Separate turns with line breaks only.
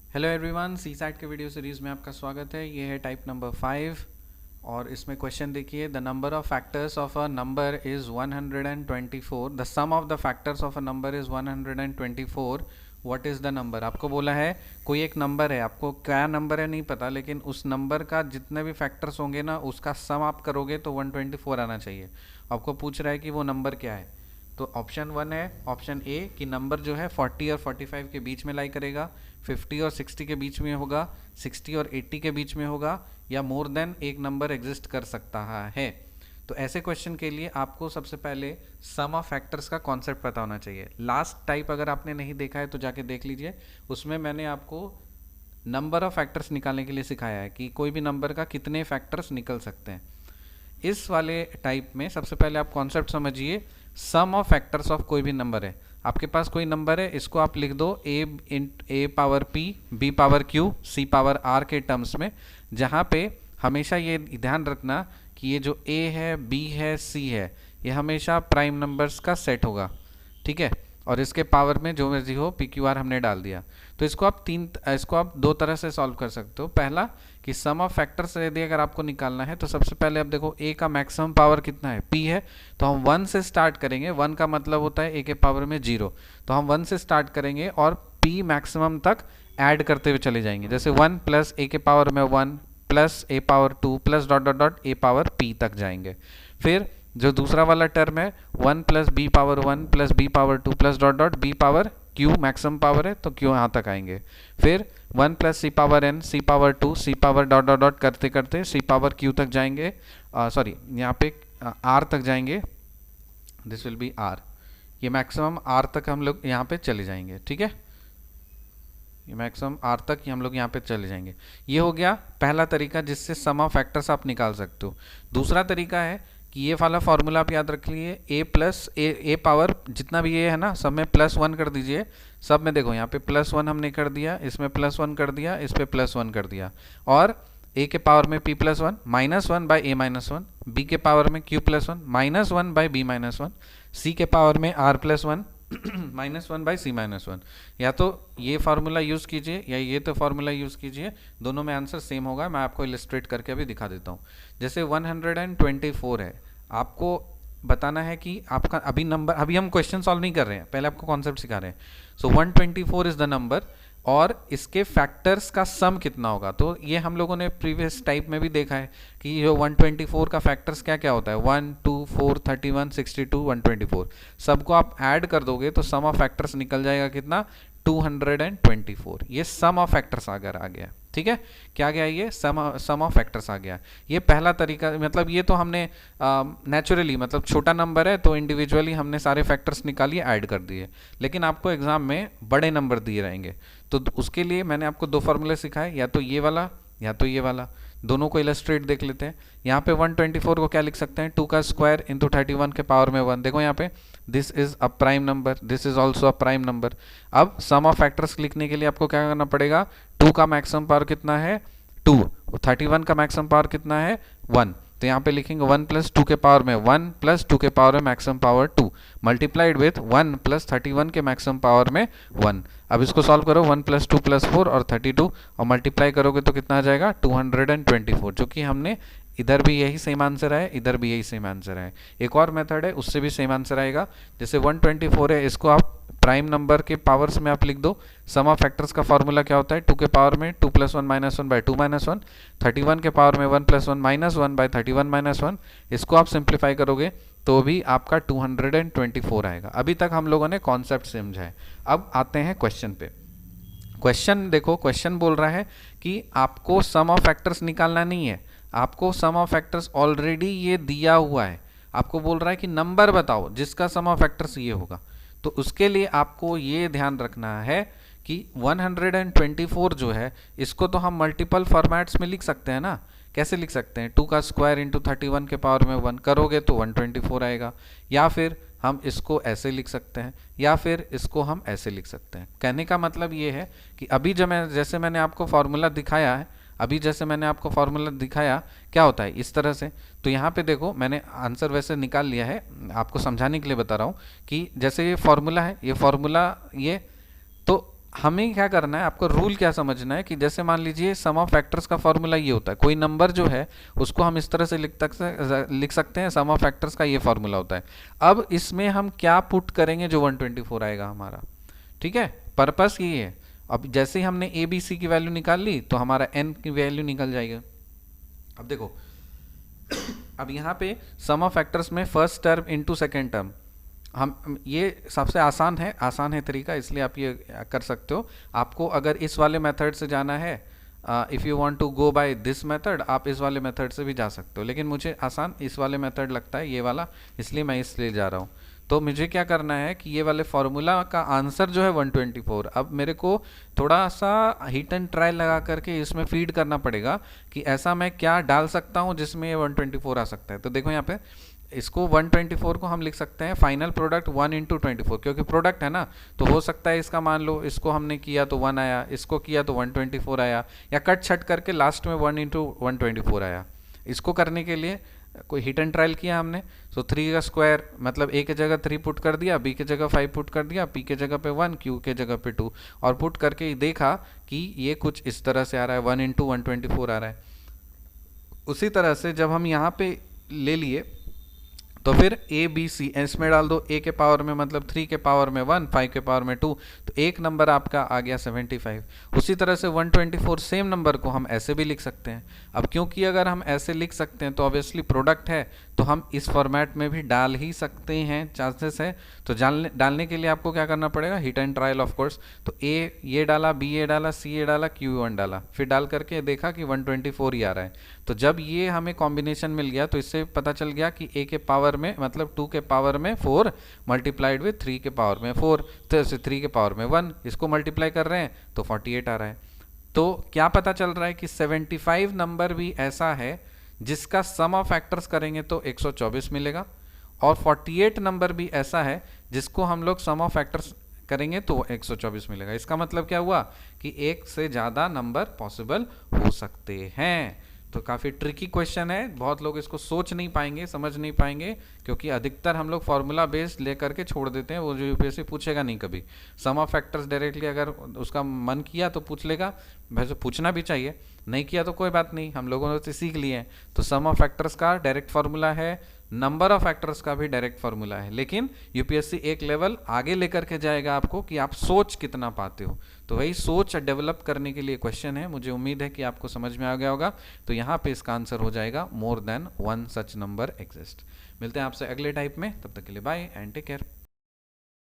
Hello everyone, C SAT के video series में आपका स्वागत है। ये है टाइप नंबर 5 और इसमें क्वेश्चन देखिए। The number of factors of a number is 124। The sum of the factors of a number is 124। What is the number? आपको बोला है कोई एक नंबर है, आपको क्या नंबर है नहीं पता, लेकिन उस नंबर का जितने भी फैक्टर्स होंगे ना उसका सम आप करोगे तो 124 आना चाहिए। आपको पूछ रहा है कि वो नंबर क्या है। तो ऑप्शन 1 है ऑप्शन ए कि नंबर जो है 40 और 45 के बीच में लाई करेगा, 50 और 60 के बीच में होगा, 60 और 80 के बीच में होगा, या मोर देन एक नंबर एग्जिस्ट कर सकता है। तो ऐसे क्वेश्चन के लिए आपको सबसे पहले सम ऑफ फैक्टर्स का कॉन्सेप्ट पता होना चाहिए। लास्ट टाइप अगर आपने नहीं देखा है तो जाके देख लीजिए, उसमें मैंने आपको नंबर ऑफ फैक्टर्स निकालने के लिए सिखाया है कि कोई भी नंबर का कितने फैक्टर्स निकल सकते हैं। इस वाले टाइप में सबसे पहले आप कॉन्सेप्ट समझिए। सम ऑफ फैक्टर्स ऑफ कोई भी नंबर है, आपके पास कोई नंबर है, इसको आप लिख दो A power P, B power Q, C power R के टर्म्स में, जहाँ पे हमेशा ये ध्यान रखना कि ये जो ए है, बी है, सी है, ये हमेशा प्राइम नंबर्स का सेट होगा, ठीक है। और इसके पावर में जो मर्जी हो, पी क्यू आर हमने डाल दिया। तो इसको आप दो तरह से सॉल्व कर सकते हो। पहला कि सम ऑफ फैक्टर्स यदि अगर आपको निकालना है तो सबसे पहले आप देखो ए का मैक्सिमम पावर कितना है, पी है, तो हम 1 से स्टार्ट करेंगे। 1 का मतलब होता है ए के पावर में 0, तो हम 1 से स्टार्ट करेंगे और पी मैक्सिमम तक ऐड करते हुए चले जाएंगे। जैसे 1 प्लस ए के पावर में 1 plus A power 2 plus dot dot dot A power P तक जाएंगे। फिर जो दूसरा वाला टर्म है 1 plus B power 1 plus B power 2 plus dot dot B power Q maximum power है तो क्यू यहाँ तक आएंगे। फिर 1 plus C power N, C power 2, C power dot dot dot करते करते सी पावर क्यू तक जाएंगे, सॉरी यहाँ पे आर तक जाएंगे, दिस विल बी आर। ये मैक्सिमम आर तक हम लोग यहाँ पे चले जाएंगे, ठीक है। ये मैक्सिमम आर तक हम लोग यहाँ पे चले जाएंगे। ये हो गया पहला तरीका जिससे सम ऑफ फैक्टर्स आप निकाल सकते हो। दूसरा तरीका है कि ये वाला फॉर्मूला आप याद रख लिए, ए प्लस ए पावर जितना भी ये है ना सब में +1 कर दीजिए। सब में देखो यहाँ पे +1 हमने कर दिया, इसमें +1 कर दिया, इस पे +1 कर दिया, और ए के पावर में p +1 -1 बाई ए -1, बी के पावर में q +1 -1 बाई b -1, सी के पावर में r +1 -1 बाई सी -1। या तो ये फार्मूला यूज़ कीजिए या ये तो फार्मूला यूज़ कीजिए, दोनों में आंसर सेम होगा। मैं आपको इलस्ट्रेट करके अभी दिखा देता हूँ। जैसे 124 है, आपको बताना है कि आपका अभी नंबर, अभी हम क्वेश्चन सॉल्व नहीं कर रहे हैं, पहले आपको कॉन्सेप्ट सिखा रहे हैं। सो 124 इज द नंबर और इसके फैक्टर्स का सम कितना होगा। तो ये हम लोगों ने प्रीवियस टाइप में भी देखा है कि जो 124 का फैक्टर्स क्या क्या होता है, 1 2 4 31 62 124, सबको आप ऐड कर दोगे तो सम ऑफ फैक्टर्स निकल जाएगा कितना, 224। ये सम ऑफ फैक्टर्स अगर आ गया, ठीक है, क्या गया, ये सम ऑफ फैक्टर्स आ गया। ये पहला तरीका, मतलब ये तो हमने नेचुरली, मतलब छोटा नंबर है तो इंडिविजुअली हमने सारे फैक्टर्स निकालिए, ऐड कर दिए। लेकिन आपको एग्जाम में बड़े नंबर दिए रहेंगे तो उसके लिए मैंने आपको दो फॉर्मूले सिखाए, या तो ये वाला या तो ये वाला। दोनों को इलस्ट्रेट देख लेते हैं। यहाँ पे 124 को क्या लिख सकते हैं, 2 का स्क्वायर इंटू 31 के पावर में 1। देखो यहाँ पे this is a prime number, this is also a prime number. अब सम ऑफ फैक्टर्स लिखने के लिए आपको क्या करना पड़ेगा, 2 का मैक्सिमम पावर कितना है 2, 31 का मैक्सिमम पावर कितना है 1, तो यहाँ पे लिखेंगे 1 प्लस 2 के पावर में 1 प्लस 2 के पावर में maximum power 2 multiplied with 1 plus 31 के मैक्सिमम पावर में 1। अब इसको सॉल्व करो, 1 प्लस 2 प्लस 4 और 32 और मल्टीप्लाई करोगे तो कितना आ जाएगा 224, जो कि हमने इधर भी यही सेम आंसर है, इधर भी यही सेम आंसर है। एक और मेथड है उससे भी सेम आंसर आएगा। जैसे 124 है, इसको आप प्राइम नंबर के पावर्स में आप लिख दो। सम ऑफ फैक्टर्स का फॉर्मूला क्या होता है, 2 के पावर में 2 + 1 - 1 बाई 2 - 1, 31 के पावर में 1 + 1 - 1 बाई 31 - 1। इसको आप सिंप्लीफाई करोगे तो भी आपका 224 आएगा। अभी तक हम लोगों ने कॉन्सेप्ट समझा है। अब आते हैं क्वेश्चन पे। क्वेश्चन देखो, क्वेश्चन बोल रहा है कि आपको सम ऑफ फैक्टर्स निकालना नहीं है, आपको सम ऑफ फैक्टर्स ऑलरेडी ये दिया हुआ है। आपको बोल रहा है कि नंबर बताओ जिसका सम ऑफ फैक्टर्स ये होगा। तो उसके लिए आपको ये ध्यान रखना है कि 124 जो है इसको तो हम मल्टीपल फॉर्मेट्स में लिख सकते हैं ना। कैसे लिख सकते हैं, 2 का स्क्वायर इंटू 31 के पावर में 1 करोगे तो 124 आएगा, या फिर हम इसको ऐसे लिख सकते हैं, या फिर इसको हम ऐसे लिख सकते हैं। कहने का मतलब ये है कि अभी जैसे मैंने आपको फॉर्मूला दिखाया है, क्या होता है इस तरह से। तो यहाँ पे देखो मैंने आंसर वैसे निकाल लिया है, आपको समझाने के लिए बता रहा हूँ कि जैसे ये फॉर्मूला है, ये फॉर्मूला ये, तो हमें क्या करना है, आपको रूल क्या समझना है कि जैसे मान लीजिए सम ऑफ फैक्टर्स का फॉर्मूला ये होता है, कोई नंबर जो है उसको हम इस तरह से लिख सकते हैं, सम ऑफ फैक्टर्स का ये फॉर्मूला होता है। अब इसमें हम क्या पुट करेंगे जो 124 आएगा हमारा, ठीक है, पर्पस ये है। अब जैसे ही हमने ए बी सी की वैल्यू निकाल ली तो हमारा एन की वैल्यू निकल जाएगा। अब देखो अब यहाँ पे सम ऑफ फैक्टर्स में first term into second term, हम ये सबसे आसान है तरीका, इसलिए आप ये कर सकते हो। आपको अगर इस वाले मेथड से जाना है, if you want to go by this method, आप इस वाले मेथड से भी जा सकते हो, लेकिन मुझे आसान इस वाले मेथड लगता है, ये वाला, इसलिए मैं इसलिए जा रहा हूँ। तो मुझे क्या करना है कि ये वाले फॉर्मूला का आंसर जो है 124, अब मेरे को थोड़ा सा हिट एंड ट्रायल लगा करके इसमें फीड करना पड़ेगा कि ऐसा मैं क्या डाल सकता हूँ जिसमें ये 124 आ सकता है। तो देखो यहाँ पे इसको 124 को हम लिख सकते हैं फाइनल प्रोडक्ट 1 इंटू 24, क्योंकि प्रोडक्ट है ना, तो हो सकता है इसका मान लो इसको हमने किया तो 1 आया, इसको किया तो 124 आया, या कट छट करके लास्ट में 1 इंटू 124 आया। इसको करने के लिए कोई हिट एंड ट्रायल किया हमने, सो 3 का स्क्वायर मतलब ए के जगह 3 पुट कर दिया, बी के जगह 5 पुट कर दिया, पी के जगह पे 1, क्यू के जगह पे 2, और पुट करके देखा कि ये कुछ इस तरह से आ रहा है, 1 इंटू 124 आ रहा है। उसी तरह से जब हम यहाँ पे ले लिए तो फिर ए बी सी इसमें डाल दो, ए के पावर में मतलब 3 के पावर में 1, 5 के पावर में 2, तो एक नंबर आपका आ गया 75। उसी तरह से 124 सेम नंबर को हम ऐसे भी लिख सकते हैं। अब क्योंकि अगर हम ऐसे लिख सकते हैं तो ऑब्वियसली प्रोडक्ट है, तो हम इस फॉर्मेट में भी डाल ही सकते हैं, चांसेस है। तो डालने के लिए आपको क्या करना पड़ेगा, hit and trial of course. तो ए ये डाला, बी ये डाला, सी ये डाला, क्यू 1 डाला, फिर डाल करके देखा कि 124 ही आ रहा है। तो जब ये हमें कॉम्बिनेशन मिल गया तो इससे पता चल गया कि ए के पावर में मतलब 2 के पावर में 4 मल्टीप्लाइड विथ 3 के पावर में 4, तो 3 के पावर में 1, इसको मल्टीप्लाई कर रहे हैं तो 48 आ रहा है। तो क्या पता चल रहा है कि 75 नंबर भी ऐसा है जिसका सम ऑफ फैक्टर्स करेंगे तो 124 मिलेगा, और 48 नंबर भी ऐसा है जिसको हम लोग सम ऑफ फैक्टर्स करेंगे तो 124 मिलेगा। इसका मतलब क्या हुआ कि एक से ज़्यादा नंबर पॉसिबल हो सकते हैं। तो काफ़ी ट्रिकी क्वेश्चन है, बहुत लोग इसको सोच नहीं पाएंगे, समझ नहीं पाएंगे, क्योंकि अधिकतर हम लोग फार्मूला बेस्ड लेकर के छोड़ देते हैं, वो जो यूपीएससी पूछेगा नहीं कभी। सम ऑफ फैक्टर्स डायरेक्टली अगर उसका मन किया तो पूछ लेगा, वैसे पूछना भी चाहिए, नहीं किया तो कोई बात नहीं, हम लोगों ने तो सीख लिए हैं। तो सम ऑफ फैक्टर्स का डायरेक्ट फार्मूला है, नंबर ऑफ फैक्टर्स का भी डायरेक्ट फार्मूला है, लेकिन यूपीएससी एक लेवल आगे लेकर के जाएगा आपको कि आप सोच कितना पाते हो। तो वही सोच डेवलप करने के लिए क्वेश्चन है, मुझे उम्मीद है कि आपको समझ में आ गया होगा। तो यहाँ पे इसका आंसर हो जाएगा मोर देन 1 सच नंबर एग्जिस्ट। मिलते हैं आपसे अगले टाइप में, तब तक के लिए बाय एंड टेक केयर।